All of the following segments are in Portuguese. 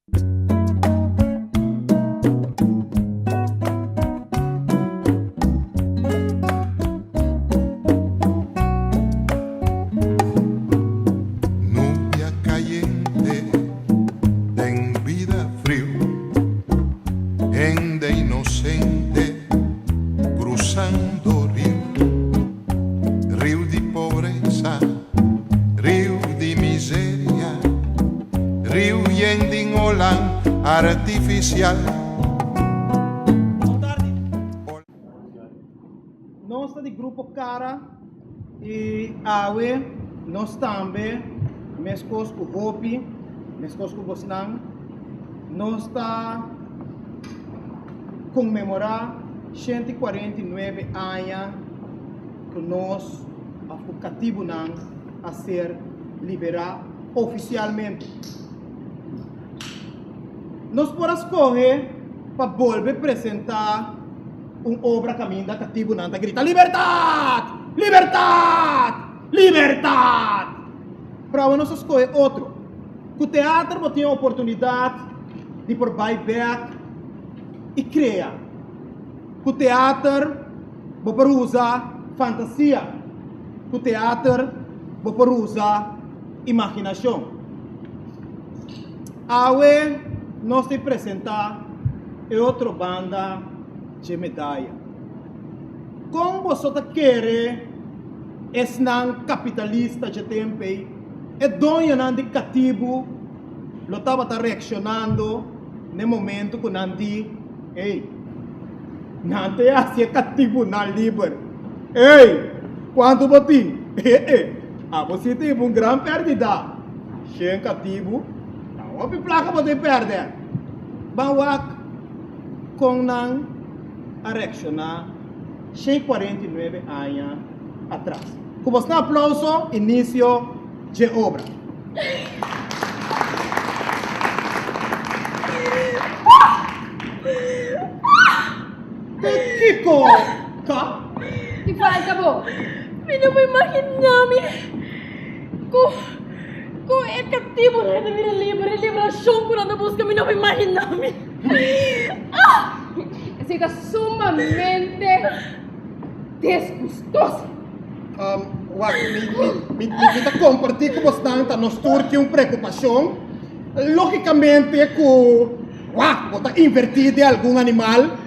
Nubia caliente ten vida frío, gente inocente cruzando río de pobreza, río de miseria, río yendo olan artificial. Nós de grupo Cara e Awe, nós também, mescos com Hopi, mescos com Bosnang, nós está comemorar 149 anos que nós o cativo a ser liberado oficialmente. Nós podemos escolher para volver a apresentar uma obra caminho da cativo que grita Liberdade! Liberdade! Liberdade! Para nós escolher outro. Que o teatro tem a oportunidade de por back e criar. Que o teatro pode usar fantasia. Que o teatro pode usar imaginação. Awe nós te apresentar é outra banda de medalha. Como você quer é não capitalista de tempo é dono não de cativo lo estava reaccionando no momento que não di ei não te assim cativo não livre ei quando você você teve um grande perdida sem cativo não houve placa para perder bawak com não a reaccionar 149 anos atrás. Com um aplauso, início de obra. Kiko! Ka? Que falta, bo? Hindi mo imaginami kung é cativo na vida livre, liberação por anda busca, não imaginami. Fica sumamente desgostoso. Me compartilhar com você nos turque uma preocupação. Logicamente, que você invertir de algum animal,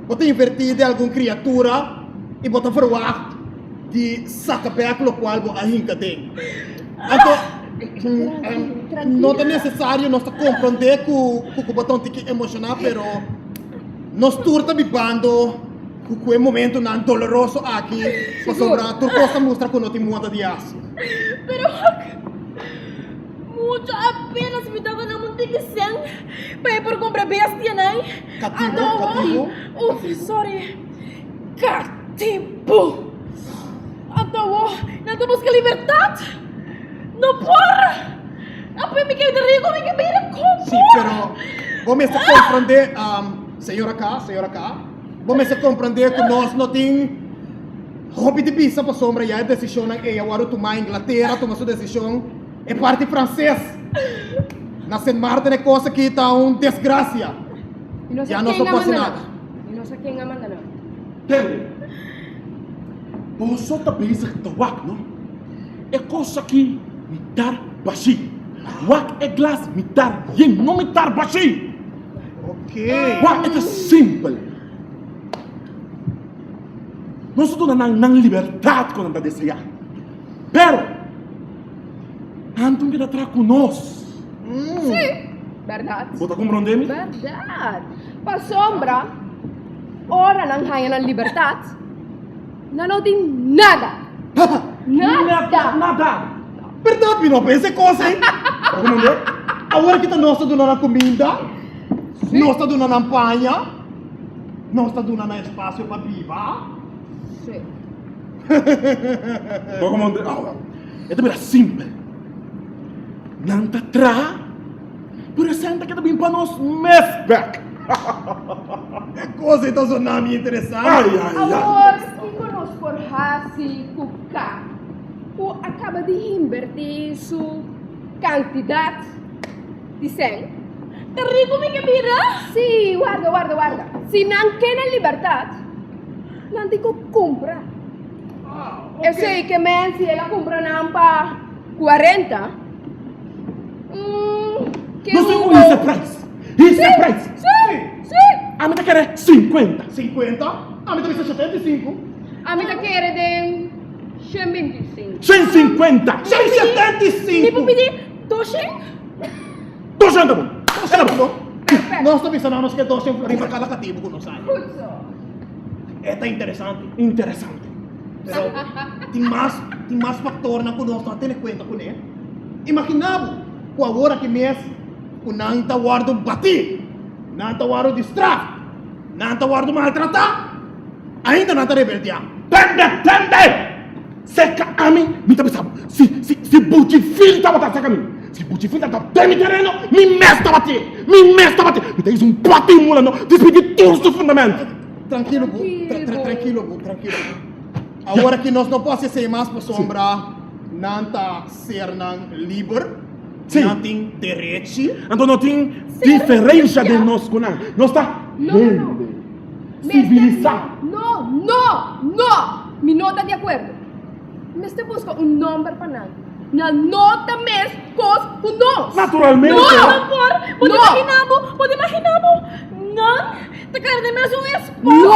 você invertir de alguma criatura e você falar de sacapeco, o qual você ainda tem. Então, não é necessário nós compreender que o botão tem que emocionar, mas nós turta vivendo que é momento não doloroso aqui, para sobrar, tu possa mostrar que não tem muita de aço. Pero, mucho apenas me dava na muntigisan para ir por comprar bestia, né? Cativo? Sorry. Cativo. Então, não busca liberdade? Não por! Apoio me quer de rico, me quer ver como? Sim, pero vamos a compreender, senhora cá, vamos a compreender que nós não temos hobby de pizza para sombra, e a decisão é agora tomar Inglaterra, tomar sua decisão, é parte francês. Na Saint Martin é coisa que está uma desgraça. Já não sou quase nada. E não sei quem a manda, não. Terry, você está pensando que wak, não? É coisa que me dar baixi. Wak é glass me dar yin, não me dar baixi. Ok. Wak é simples. Nós estamos na liberdade quando anda desejar. Pero, Anton quer atrás conosco. Sim, verdade. Você está compreendendo? Verdade. Para sombra, ora não ganha na liberdade, não tem nada. Nada. Verdade, não pensa coisa, hein? Está compreendendo? Agora que nós estamos dando comida, nós estamos dando panha, nós estamos dando espaço para viver. Sim. Está compreendendo? É também simples. Não está atrás, por exemplo, que também para nós mess back. É coisa então seu nome interessante. Agora, se conosco por Hasi Kuka, o acaba de invertir sua quantidade Dicen? Rico mi kabira? Sí, guarda. Si non tiene libertad, non dico compra. Okay. Eu sei que men se ela compra não pa 40. Que Não sei qual é esse preço. Esse preço. Sim. A mim tá querendo 50. 50? A mim também são 75. A mim tá querendo de 125. 150. 75! Tipo pedir 200? 200 bom. Era bom. Perfeito. Nós estamos pensando que 200 florins para cada cativo que nós sai. Justo. É interessante. Interessante. Pero tem mais fator na que nós não temos conta com ele. Imaginamos, com agora que mês, o não está guardo bater, não está guardo distrair, não está guardo maltratar, ainda não está rebeldear. Tende! Seca a mim. Me tá pensando. Se Butifil tá batendo seca a mim. Se Butifil tá batendo terreno, me mesta bater. Me tens bate mula não. Despedir tudo do fundamento. Tranquilo, Bu. Tranquilo. Agora que nós não podemos ser mais para sombra, não está ser livre, Sim. não tem direito. Então não tem diferença de nós com nós. Nós tá Não. civilizado. No. Mi nota de acordo. Me está buscando nome para nada. Na nota mes cos o nós. Naturalmente. Não, por. Pode No. imaginar mo. Não. Te cara de mesmo esposo. No.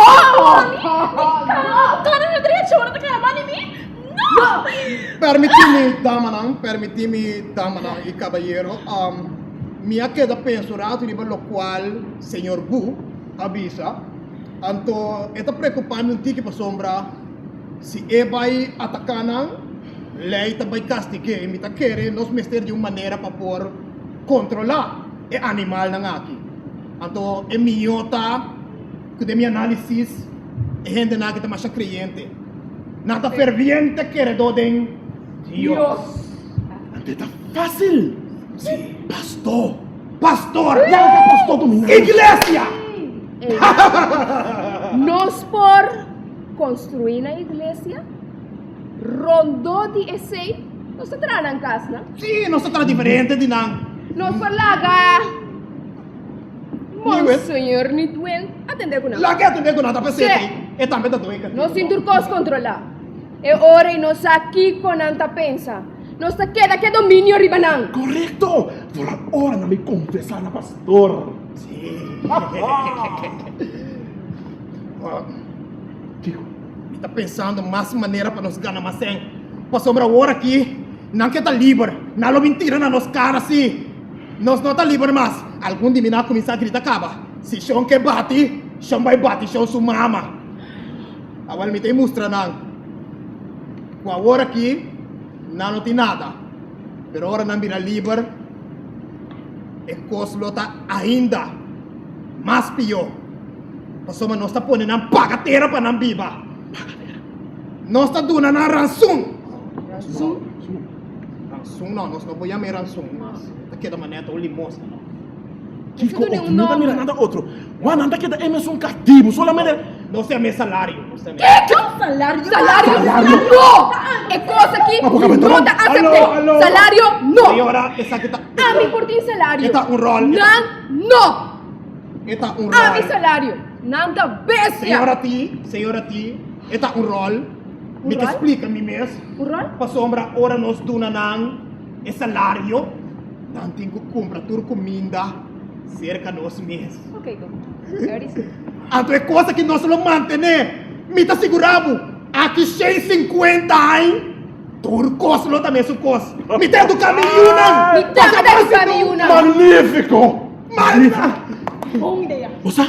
Claro, na direita, agora te cara mani mi. Não. Permitime, damanang e caballero, minha queda pensurado nível lo qual senhor Bu avisa, anto está preocupado um tique para sombra se vai atacar não, lei também castigue, e me tá querer nós mester de uma maneira para por controlar o animal não aqui, anto é minhota que de minha análise é gente não que tá mais creyente, nada ferviente queredor de Dios. Ante tá fácil. Sí. Pastor. Ya que pastor dominante. Iglesia. Nós por construir a igreja, rondou de esse, nós entramos na casa. Sí, no se trata diferente de nada. Nós por laga. Nitwell? Monsenhor Nitwell, atender com nós. La que atender com nada Sí. pesete. É também da doica. Nós turcos controlar. E ora e nós aqui com anta pensa. Nós queda que domínio ribanan. Correcto. Por ahora no me confesar a pastor. Sí. Chico. Me tá pensando mais maneira para nós ganhar mais sem. Para sombra hora aqui, não que tá livre. Não lo mentira na nos cara assim. Nós não tá livre mais. Algum dia nós começar a gritar acaba. Se chão que bate, chão vai bate, chão sua mama. Agora me tem mostra não. Com a hora aqui, não tem nada. Pero agora não vira livre. E coisa tá ainda mais pior. Passou, mas nós está pondo na pagateira para não viva. Nós está dando na rançom. Rançom não, nós não vamos chamar rançom. Daquela maneira, o limosna. Chico, Isso não é outro, um não tá nome. mirando nada outro. Juan, anda que da Emerson cativo. Solamente. Não sei meu salário. Não sei meu. Salário. Salário no! É coisa que Ah, porque não tá aceitei. Alô. Salário no! Senhora, essa aqui tá. A mim por ti salário. Esta um rol. Não! Esta um A mim rol. salário. Não tá bestia. Senhora T, esta um rol. Me que rol? explica-me mesmo. O rol? Para sombra, ora nós duna nang e salário. Não tem que comprar tudo comida cerca de nós mesmos. Ok, go. There it is. Anto é coisa que nós não mantemos. Me tá segurado. Aqui 150 anos. Tudo coisa não também é coisa. Me tem do caminho não. Me tem do caminho não. Magnífico! Bom ideia. Osa,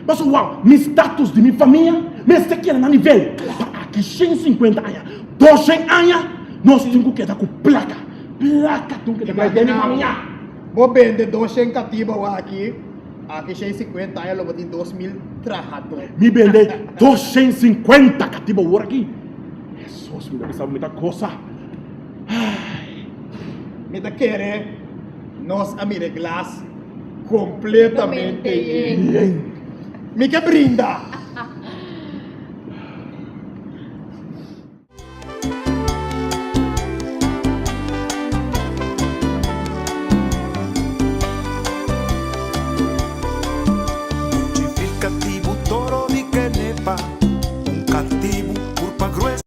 mas uau, meu status de minha família, mas se quer na nível, aqui 150 anos, 200 anos, nós temos que dar com placa temos que dar com minha família. Vou vender 200 cativos aqui. Aqui 150 anos, eu vou ter 2.000 trabajadores. Me vender 250 cativos por aqui. Jesus, me dá muita coisa. Me da querer nós a mireglar completamente. Bien. Me que brinda. cattivo